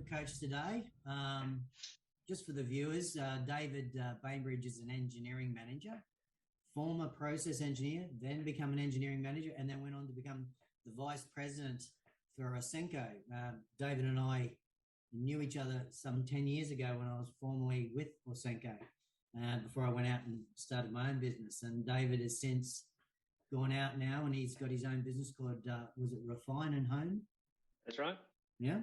recruitment coach today. Just for the viewers, David Bainbrigge is an engineering manager, former process engineer, then become an engineering manager, and then went on to become the vice president for Ausenco. David and I knew each other some 10 years ago when I was formerly with Ausenco, before I went out and started my own business. And David has since gone out now, and he's got his own business called, was it Refine and Home? That's right. Yeah.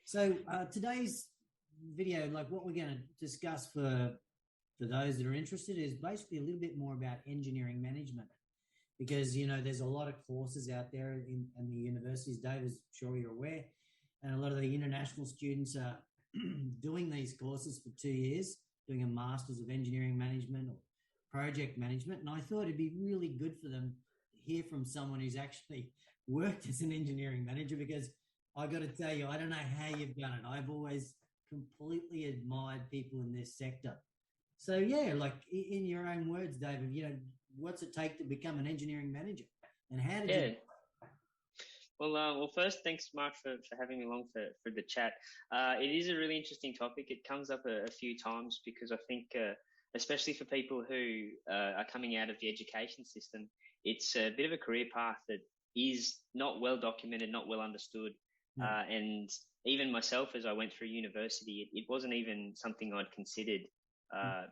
So today's video, like what we're going to discuss for those that are interested, is basically a little bit more about engineering management, because, you know, there's a lot of courses out there in the universities, Dave, as sure you're aware, and a lot of the international students are doing these courses for 2 years, doing a Masters of Engineering Management or Project Management. And I thought it'd be really good for them to hear from someone who's actually worked as an engineering manager, because I got to tell you, I don't know how you've done it. I've always completely admired people in this sector. So, yeah, like in your own words, David, you know, what's it take to become an engineering manager, and how did you? Well, first, thanks, Mark, for having me along for the chat. It is a really interesting topic. It comes up a few times because I think, especially for people who are coming out of the education system, it's a bit of a career path that is not well documented, not well understood. And even myself, as I went through university, it wasn't even something I'd considered,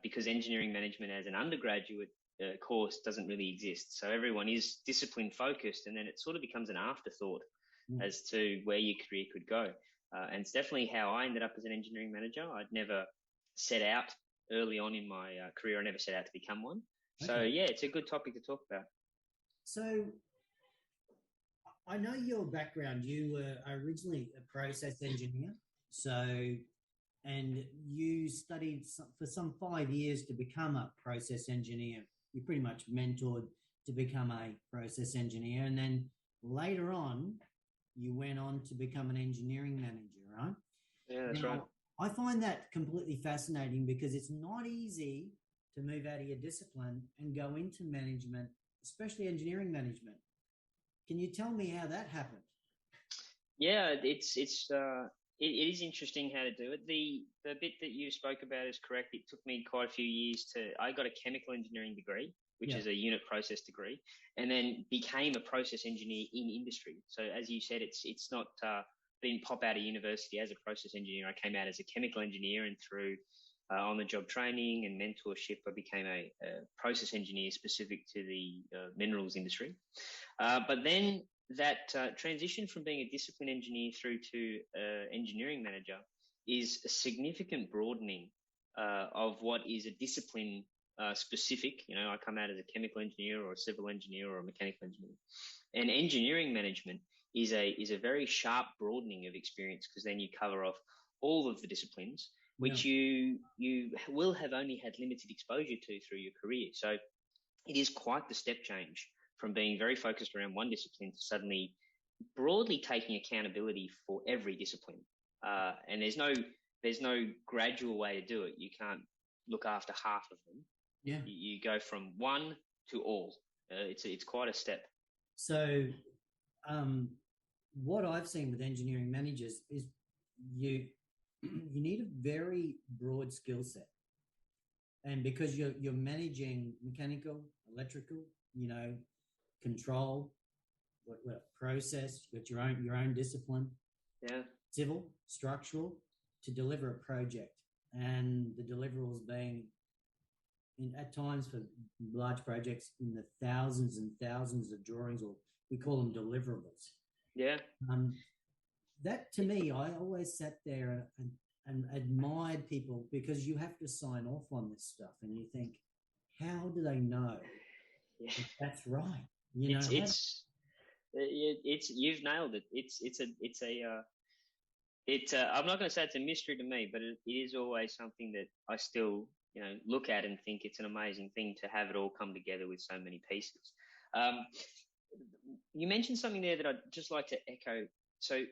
because engineering management as an undergraduate course doesn't really exist. So everyone is discipline focused, and then it sort of becomes an afterthought as to where your career could go. And it's definitely how I ended up as an engineering manager. I'd never set out early on in my career. I never set out to become one. Okay. So yeah, it's a good topic to talk about. So I know your background. You were originally a process engineer. And you studied for some 5 years to become a process engineer. You pretty much mentored to become a process engineer. And then later on, you went on to become an engineering manager, right? Yeah, that's right. I find that completely fascinating, because it's not easy to move out of your discipline and go into management, especially engineering management. Can you tell me how that happened? Yeah, it is interesting how to do it. The bit that you spoke about is correct. It took me quite a few years I got a chemical engineering degree, which is a unit process degree, and then became a process engineer in industry. So as you said, it's not been pop out of university as a process engineer. I came out as a chemical engineer, and through on-the-job training and mentorship, I became a process engineer specific to the minerals industry. But then that transition from being a discipline engineer through to engineering manager is a significant broadening of what is a discipline specific. You know, I come out as a chemical engineer or a civil engineer or a mechanical engineer. And engineering management is a very sharp broadening of experience, because then you cover off all of the disciplines, which you will have only had limited exposure to through your career. So it is quite the step change from being very focused around one discipline to suddenly broadly taking accountability for every discipline. And there's no gradual way to do it. You can't look after half of them. Yeah. You go from one to all. It's quite a step. So what I've seen with engineering managers is you need a very broad skill set. And because you're managing mechanical, electrical, you know, control, what process, you've got your own discipline, civil, structural, to deliver a project, and the deliverables being at times for large projects in the thousands and thousands of drawings, or we call them deliverables. Yeah. That to me, I always sat there and admired people, because you have to sign off on this stuff, and you think, how do they know if that's right? You know, it's you've nailed it. I'm not going to say it's a mystery to me, but it is always something that I still, you know, look at and think it's an amazing thing to have it all come together with so many pieces. You mentioned something there that I'd just like to echo. So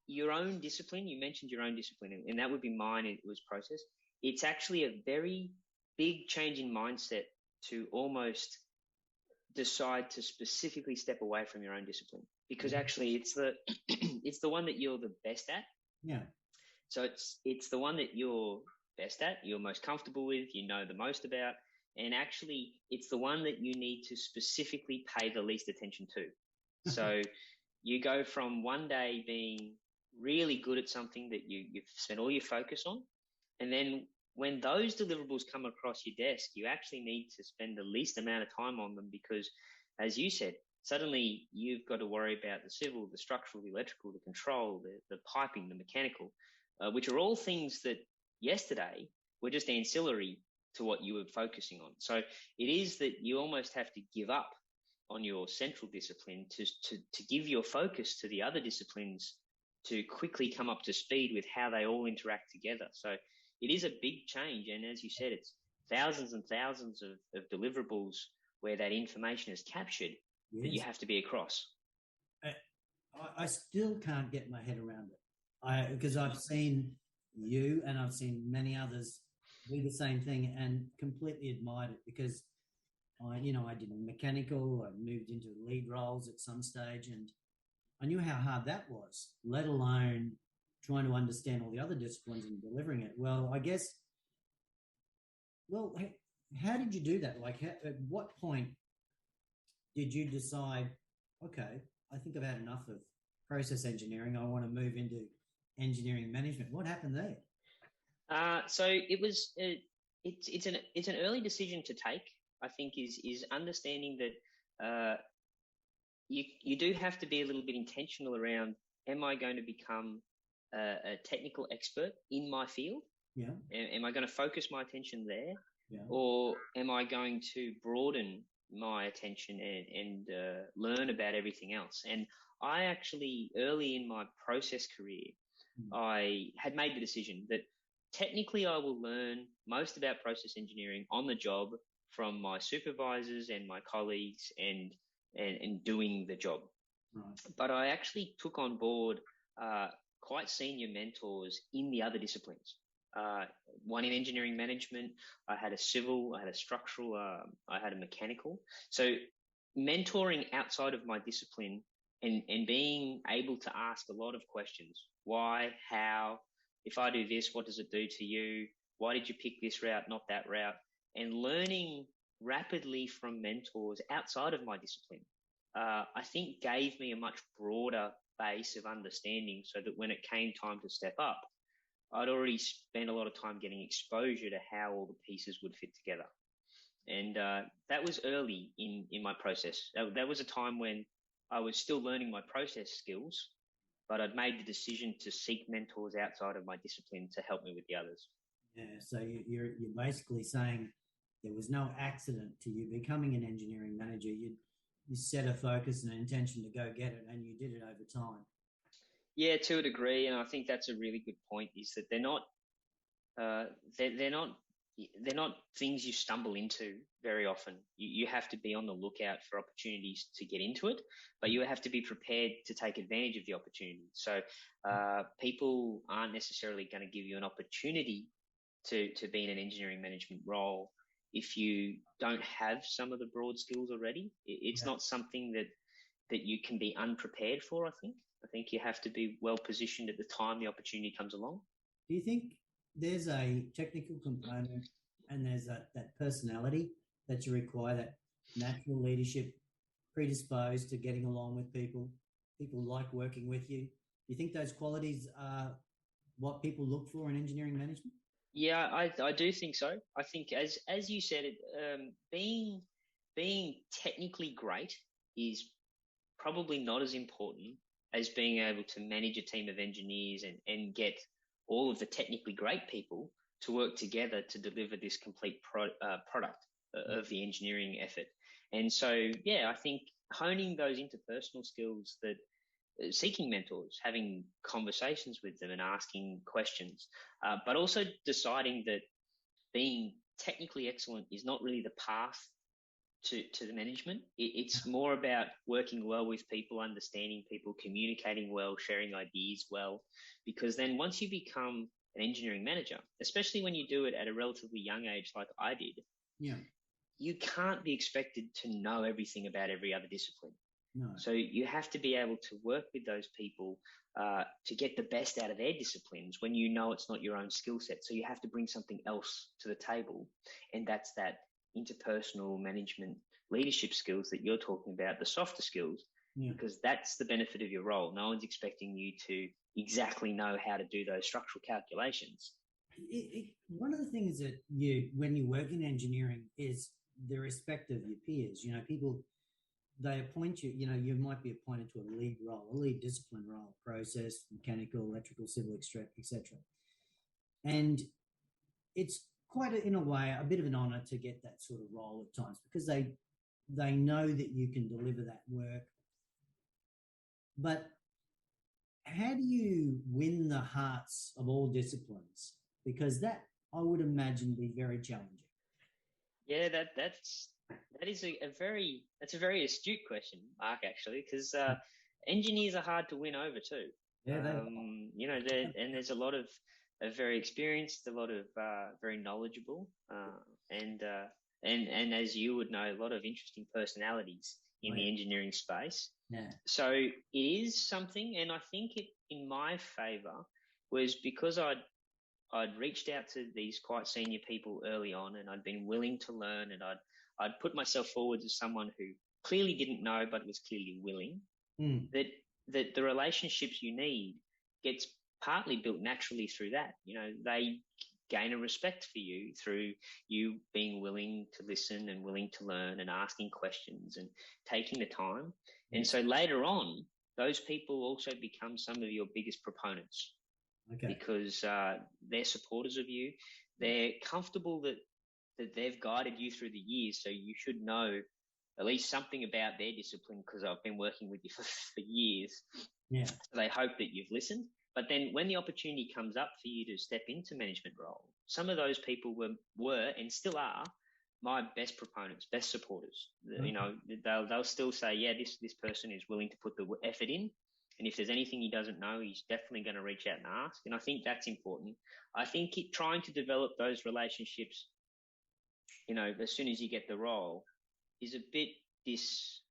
your own discipline, you mentioned your own discipline, and that would be mine. It was process. It's actually a very big change in mindset to almost decide to specifically step away from your own discipline, because actually it's the one that you're the best at. Yeah. So it's the one that you're best at, you're most comfortable with, you know the most about, and actually it's the one that you need to specifically pay the least attention to. So you go from one day being really good at something that you've spent all your focus on, and then when those deliverables come across your desk, you actually need to spend the least amount of time on them because, as you said, suddenly you've got to worry about the civil, the structural, the electrical, the control, the piping, the mechanical, which are all things that yesterday were just ancillary to what you were focusing on. So it is that you almost have to give up on your central discipline to give your focus to the other disciplines to quickly come up to speed with how they all interact together. So it is a big change. And as you said, it's thousands and thousands of deliverables where that information is captured that you have to be across. I still can't get my head around it because I've seen you and I've seen many others do the same thing and completely admired it because I did mechanical, I moved into lead roles at some stage and I knew how hard that was, let alone trying to understand all the other disciplines and delivering it. Well, I guess, how did you do that? Like, at what point did you decide, okay, I think I've had enough of process engineering. I want to move into engineering management. What happened there? So it was, it's an early decision to take, I think is understanding that, you do have to be a little bit intentional around, am I going to become a technical expert in my field? Yeah. Am I going to focus my attention there? Yeah. Or am I going to broaden my attention and learn about everything else? And I actually, early in my process career, I had made the decision that technically I will learn most about process engineering on the job from my supervisors and my colleagues and doing the job. Right. But I actually took on board quite senior mentors in the other disciplines. One in engineering management, I had a civil, I had a structural, I had a mechanical. So mentoring outside of my discipline and being able to ask a lot of questions. Why, how, if I do this, what does it do to you? Why did you pick this route, not that route? And learning rapidly from mentors outside of my discipline, I think gave me a much broader base of understanding so that when it came time to step up, I'd already spent a lot of time getting exposure to how all the pieces would fit together. And that was early in my process. That was a time when I was still learning my process skills, but I'd made the decision to seek mentors outside of my discipline to help me with the others. Yeah, so you're basically saying there was no accident to you becoming an engineering manager. You set a focus and an intention to go get it, and you did it over time. Yeah, to a degree, and I think that's a really good point. Is that they're not things you stumble into very often. You have to be on the lookout for opportunities to get into it, but you have to be prepared to take advantage of the opportunity. So people aren't necessarily going to give you an opportunity to be in an engineering management role if you don't have some of the broad skills already. It's not something that you can be unprepared for, I think. I think you have to be well positioned at the time the opportunity comes along. Do you think there's a technical component and there's that personality that you require, that natural leadership, predisposed to getting along with people like working with you? Do you think those qualities are what people look for in engineering management? Yeah, I do think so. I think as you said, being technically great is probably not as important as being able to manage a team of engineers and get all of the technically great people to work together to deliver this complete product of the engineering effort. And so, yeah, I think honing those interpersonal skills, that seeking mentors, having conversations with them and asking questions, but also deciding that being technically excellent is not really the path to the management. It's more about working well with people, understanding people, communicating well, sharing ideas well, because then once you become an engineering manager, especially when you do it at a relatively young age like I did, you can't be expected to know everything about every other discipline. No. So you have to be able to work with those people to get the best out of their disciplines when you know it's not your own skill set. So you have to bring something else to the table, and that's that interpersonal management leadership skills that you're talking about, the softer skills, because that's the benefit of your role. No one's expecting you to exactly know how to do those structural calculations. One of the things that when you work in engineering is the respect of your peers. People, they appoint you, you might be appointed to a lead role, a lead discipline role, process, mechanical, electrical, civil, etc. And it's quite, in a way, a bit of an honor to get that sort of role at times, because they know that you can deliver that work. But how do you win the hearts of all disciplines? Because that, I would imagine, be very challenging. Yeah, that's a very astute question, Mark, actually, because engineers are hard to win over too. Yeah, and there's a lot of very experienced, a lot of very knowledgeable, and as you would know, a lot of interesting personalities in the engineering space. Yeah. So it is something, and I think it in my favour was because I'd reached out to these quite senior people early on, and I'd been willing to learn, and I'd put myself forward as someone who clearly didn't know but was clearly willing. That the relationships you need gets partly built naturally through that. They gain a respect for you through you being willing to listen and willing to learn and asking questions and taking the time. And so later on, those people also become some of your biggest proponents. Okay. Because they're supporters of you. They're comfortable that they've guided you through the years, so you should know at least something about their discipline, because I've been working with you for years. Yeah. So they hope that you've listened. But then when the opportunity comes up for you to step into management role, some of those people were and still are my best proponents, best supporters. Okay. They'll still say, yeah, this person is willing to put the effort in. And if there's anything he doesn't know, he's definitely going to reach out and ask. And I think that's important. I think trying to develop those relationships, as soon as you get the role, is a bit it's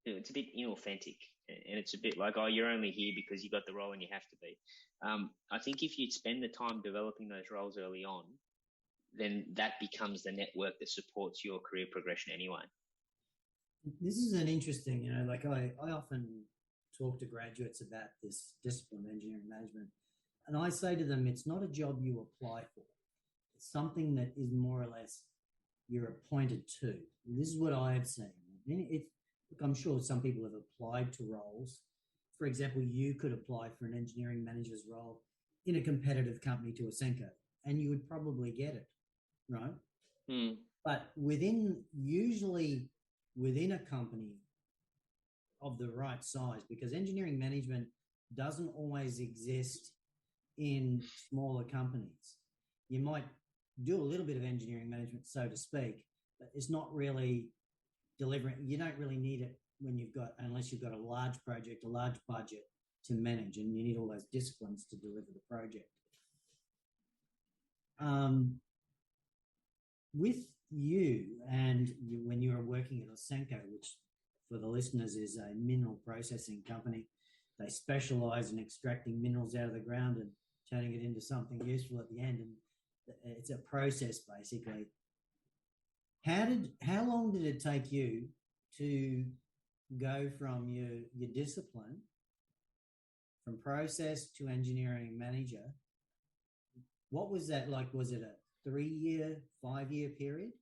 a bit inauthentic. And it's a bit like, oh, you're only here because you got the role and you have to be. I think if you spend the time developing those roles early on, then that becomes the network that supports your career progression anyway. This is an interesting, I often talk to graduates about this discipline, engineering management, and I say to them, it's not a job you apply for. It's something that is more or less you're appointed to. And this is what I have seen. I'm sure some people have applied to roles. For example, you could apply for an engineering manager's role in a competitive company to Ausenco, and you would probably get it, right? But usually within a company of the right size, because engineering management doesn't always exist in smaller companies. You might do a little bit of engineering management, so to speak, but it's not really delivering. You don't really need it unless you've got a large project, a large budget to manage, and you need all those disciplines to deliver the project. With you when you were working at Ausenco, which for the listeners is a mineral processing company, they specialize in extracting minerals out of the ground and turning it into something useful at the end. And it's a process, basically. How long did it take you to go from your discipline, from process to engineering manager? What was that like? Was it a 3-year, 5-year period?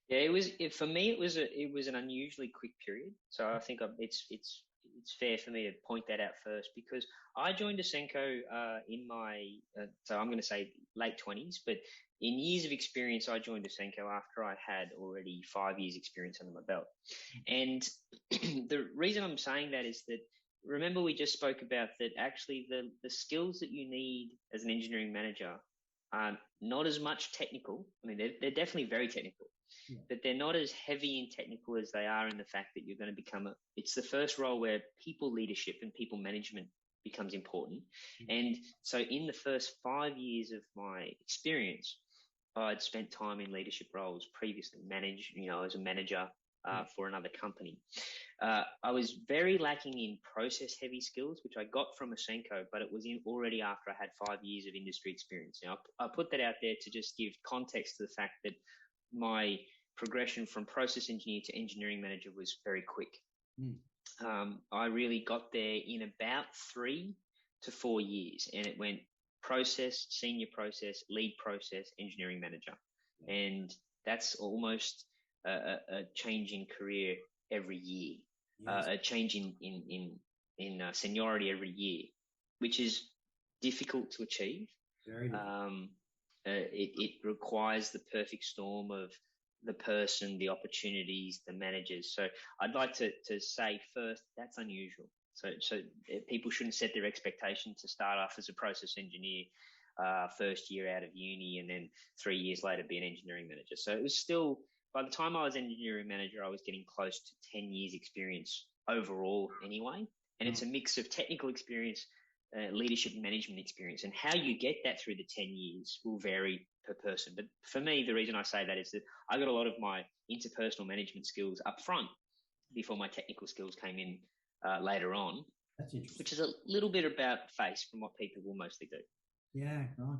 Yeah, for me. It was an unusually quick period. So I think it's fair for me to point that out first, because I joined Ausenco in my so I'm going to say late 20s, but in years of experience, I joined Ausenco after I had already 5 years experience under my belt. And the reason I'm saying that is that, remember we just spoke about that actually the skills that you need as an engineering manager are not as much technical. I mean, they're definitely very technical, but they're not as heavy and technical as they are in the fact that you're going to become it's the first role where people leadership and people management becomes important. And so in the first 5 years of my experience, I'd spent time in leadership roles previously, as a manager, for another company. I was very lacking in process-heavy skills, which I got from Asenco, but it was already after I had 5 years of industry experience. Now, I put that out there to just give context to the fact that my progression from process engineer to engineering manager was very quick. I really got there in about 3 to 4 years, and it went process, senior process, lead process, engineering manager. And that's almost a change in career every year, a change in seniority every year, which is difficult to achieve. Very difficult. It requires the perfect storm of the person, the opportunities, the managers. So I'd like to say first, that's unusual. So people shouldn't set their expectation to start off as a process engineer first year out of uni and then 3 years later be an engineering manager. So it was still, by the time I was engineering manager, I was getting close to 10 years experience overall anyway. And it's a mix of technical experience, leadership and management experience. And how you get that through the 10 years will vary per person. But for me, the reason I say that is that I got a lot of my interpersonal management skills up front before my technical skills came in later on. That's interesting. Which is a little bit about face from what people will mostly do. Yeah, right.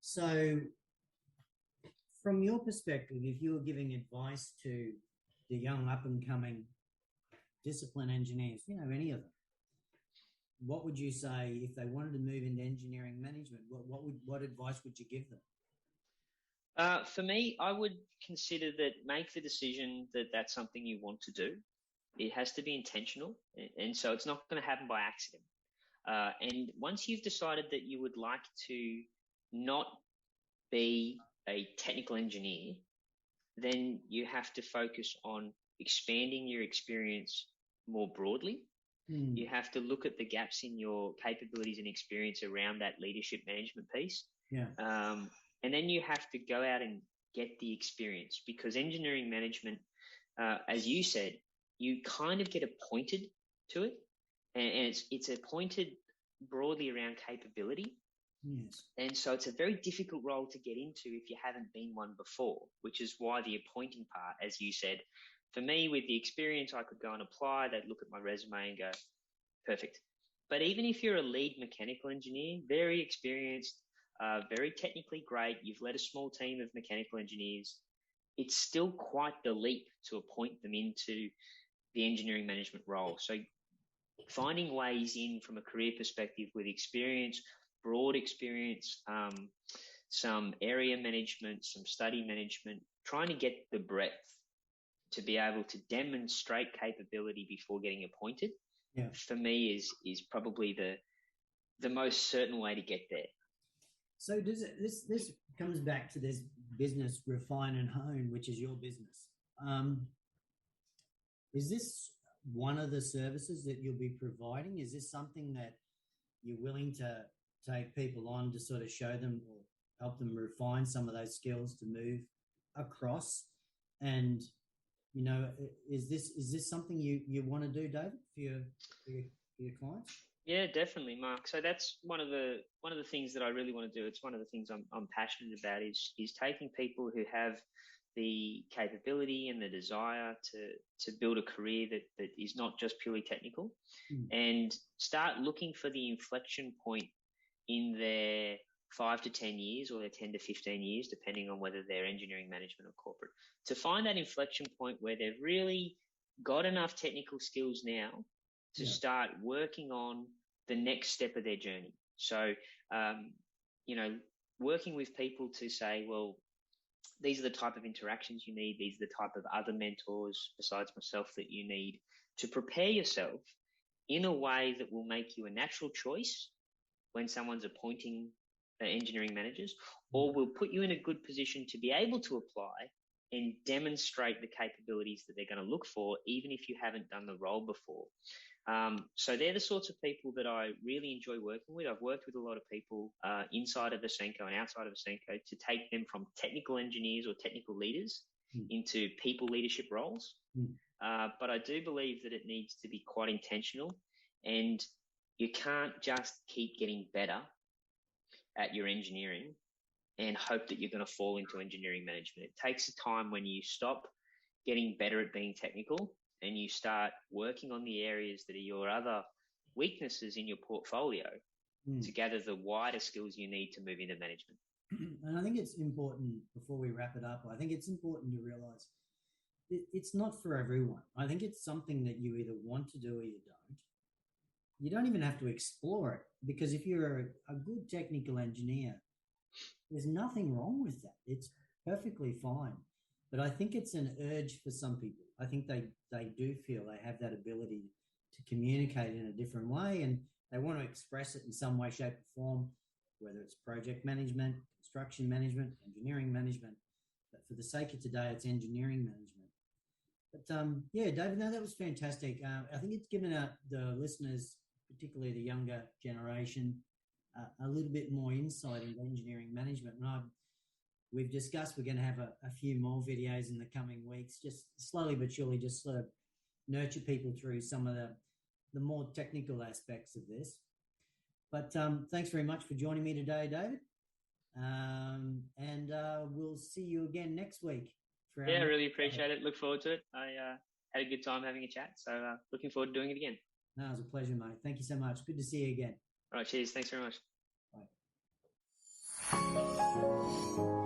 So from your perspective, if you were giving advice to the young up-and-coming discipline engineers, any of them, what would you say if they wanted to move into engineering management? What advice would you give them? For me, I would consider that make the decision that that's something you want to do. It has to be intentional, and so it's not going to happen by accident. And once you've decided that you would like to not be a technical engineer, then you have to focus on expanding your experience more broadly. You have to look at the gaps in your capabilities and experience around that leadership management piece. Yeah. And then you have to go out and get the experience, because engineering management, as you said, you kind of get appointed to it, and it's appointed broadly around capability. Yes. And so it's a very difficult role to get into if you haven't been one before, which is why the appointing part, as you said, for me, with the experience, I could go and apply. They'd look at my resume and go, perfect. But even if you're a lead mechanical engineer, very experienced, very technically great, you've led a small team of mechanical engineers, it's still quite the leap to appoint them into the engineering management role. So finding ways in from a career perspective with experience, broad experience, some area management, some study management, trying to get the breadth to be able to demonstrate capability before getting appointed, for me is probably the most certain way to get there. So this comes back to this business, refine and hone, which is your business. Is this one of the services that you'll be providing? Is this something that you're willing to take people on to sort of show them or help them refine some of those skills to move across? And is this something you want to do, David, for your clients? Yeah, definitely, Mark. So that's one of the things that I really want to do. It's one of the things I'm passionate about is taking people who have the capability and the desire to build a career that is not just purely technical, and start looking for the inflection point in their 5 to 10 years or their 10 to 15 years, depending on whether they're engineering management or corporate, to find that inflection point where they've really got enough technical skills now to start working on the next step of their journey. So, working with people to say, well, these are the type of interactions you need. These are the type of other mentors besides myself that you need to prepare yourself in a way that will make you a natural choice when someone's appointing engineering managers, or will put you in a good position to be able to apply and demonstrate the capabilities that they're going to look for, even if you haven't done the role before. So they're the sorts of people that I really enjoy working with. I've worked with a lot of people inside of Asenco and outside of Asenco to take them from technical engineers or technical leaders into people leadership roles. But I do believe that it needs to be quite intentional, and you can't just keep getting better at your engineering and hope that you're going to fall into engineering management. It takes a time when you stop getting better at being technical, and you start working on the areas that are your other weaknesses in your portfolio to gather the wider skills you need to move into management. And I think it's important, before we wrap it up, I think it's important to realize it's not for everyone. I think it's something that you either want to do or you don't. You don't even have to explore it, because if you're a good technical engineer, there's nothing wrong with that. It's perfectly fine. But I think it's an urge for some people. I think they do feel they have that ability to communicate in a different way, and they want to express it in some way, shape, or form, whether it's project management, construction management, engineering management. But for the sake of today, it's engineering management. But yeah, David, no, that was fantastic. I think it's given the listeners, particularly the younger generation, a little bit more insight into engineering management. And we've discussed we're going to have a few more videos in the coming weeks, just slowly but surely, just sort of nurture people through some of the more technical aspects of this. But thanks very much for joining me today, David. And we'll see you again next week. Yeah, I really appreciate it. Look forward to it. I had a good time having a chat, so looking forward to doing it again. No, it was a pleasure, mate. Thank you so much. Good to see you again. All right, cheers. Thanks very much. Bye.